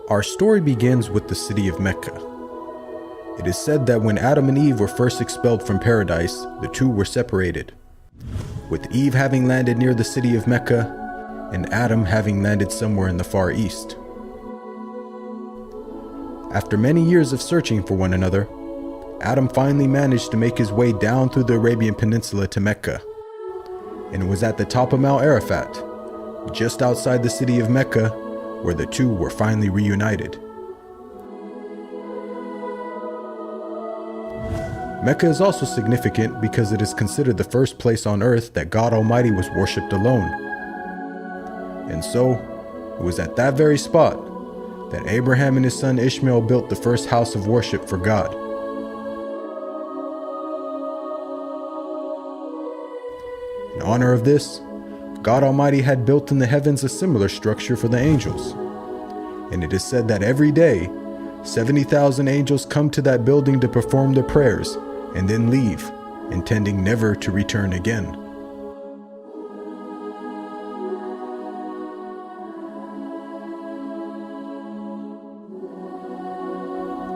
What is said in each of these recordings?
Our story begins with the city of Mecca. It is said that when Adam and Eve were first expelled from paradise, the two were separated, with Eve having landed near the city of Mecca and Adam having landed somewhere in the Far East. After many years of searching for one another, Adam finally managed to make his way down through the Arabian Peninsula to Mecca, and it was at the top of Mount Arafat, just outside the city of Mecca, where the two were finally reunited. Mecca is also significant because it is considered the first place on earth that God Almighty was worshipped alone. And so, it was at that very spot that Abraham and his son Ishmael built the first house of worship for God. In honor of this, God Almighty had built in the heavens a similar structure for the angels. And it is said that every day, 70,000 angels come to that building to perform their prayers and then leave, intending never to return again.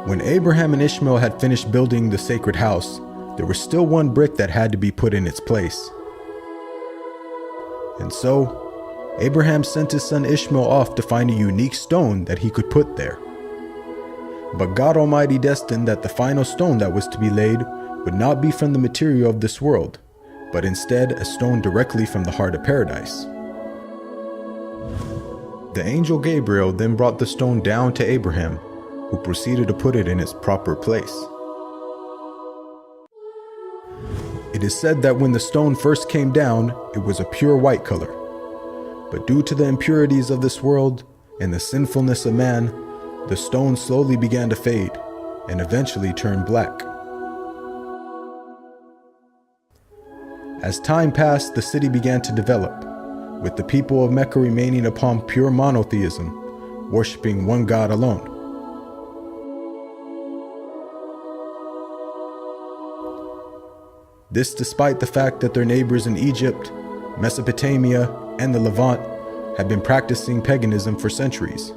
When Abraham and Ishmael had finished building the sacred house, there was still one brick that had to be put in its place. And so, Abraham sent his son Ishmael off to find a unique stone that he could put there. But God Almighty destined that the final stone that was to be laid would not be from the material of this world, but instead a stone directly from the heart of paradise. The angel Gabriel then brought the stone down to Abraham, who proceeded to put it in its proper place. It is said that when the stone first came down, it was a pure white color. But due to the impurities of this world and the sinfulness of man, the stone slowly began to fade and eventually turned black. As time passed, the city began to develop, with the people of Mecca remaining upon pure monotheism, worshiping one God alone. This despite the fact that their neighbors in Egypt, Mesopotamia, and the Levant had been practicing paganism for centuries.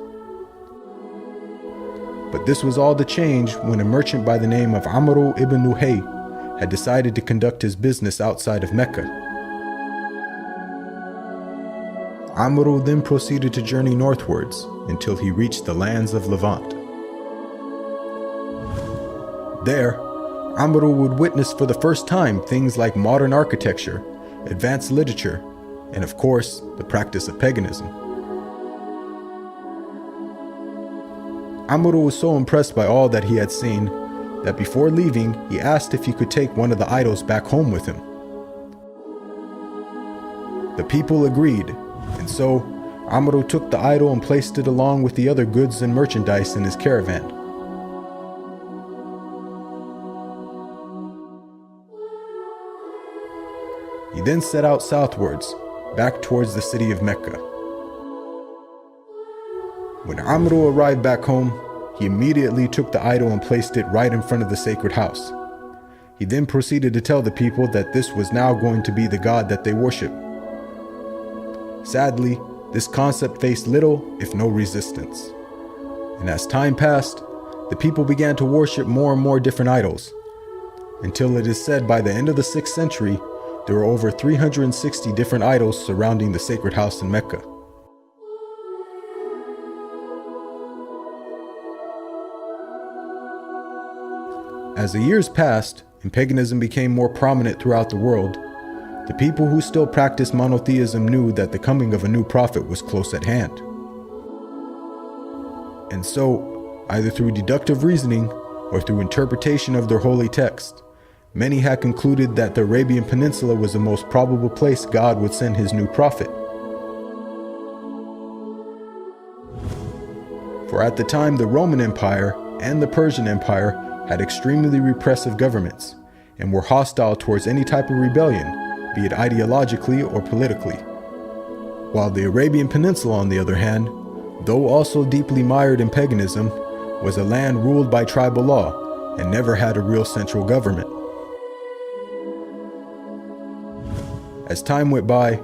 But this was all to change when a merchant by the name of Amr ibn Luhay had decided to conduct his business outside of Mecca. Amr then proceeded to journey northwards until he reached the lands of Levant. There, Amr would witness for the first time things like modern architecture, advanced literature, and of course, the practice of paganism. Amr was so impressed by all that he had seen that before leaving, he asked if he could take one of the idols back home with him. The people agreed, and so Amr took the idol and placed it along with the other goods and merchandise in his caravan. He then set out southwards, back towards the city of Mecca. When Amr arrived back home, he immediately took the idol and placed it right in front of the sacred house. He then proceeded to tell the people that this was now going to be the God that they worship. Sadly, this concept faced little, if no resistance. And as time passed, the people began to worship more and more different idols, until it is said by the end of the 6th century, there were over 360 different idols surrounding the sacred house in Mecca. As the years passed and paganism became more prominent throughout the world, the people who still practiced monotheism knew that the coming of a new prophet was close at hand. And so, either through deductive reasoning or through interpretation of their holy text, many had concluded that the Arabian Peninsula was the most probable place God would send his new prophet. For at the time, the Roman Empire and the Persian Empire had extremely repressive governments and were hostile towards any type of rebellion, be it ideologically or politically. While the Arabian Peninsula, on the other hand, though also deeply mired in paganism, was a land ruled by tribal law and never had a real central government. As time went by,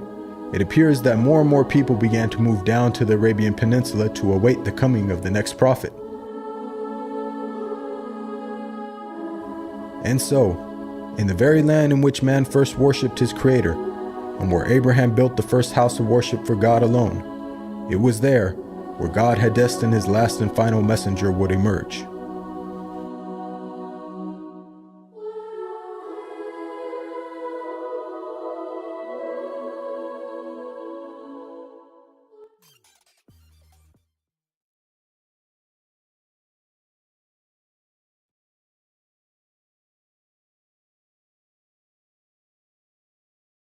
It appears that more and more people began to move down to the Arabian Peninsula to await the coming of the next prophet. And so, in the very land in which man first worshipped his Creator, and where Abraham built the first house of worship for God alone, it was there where God had destined his last and final messenger would emerge.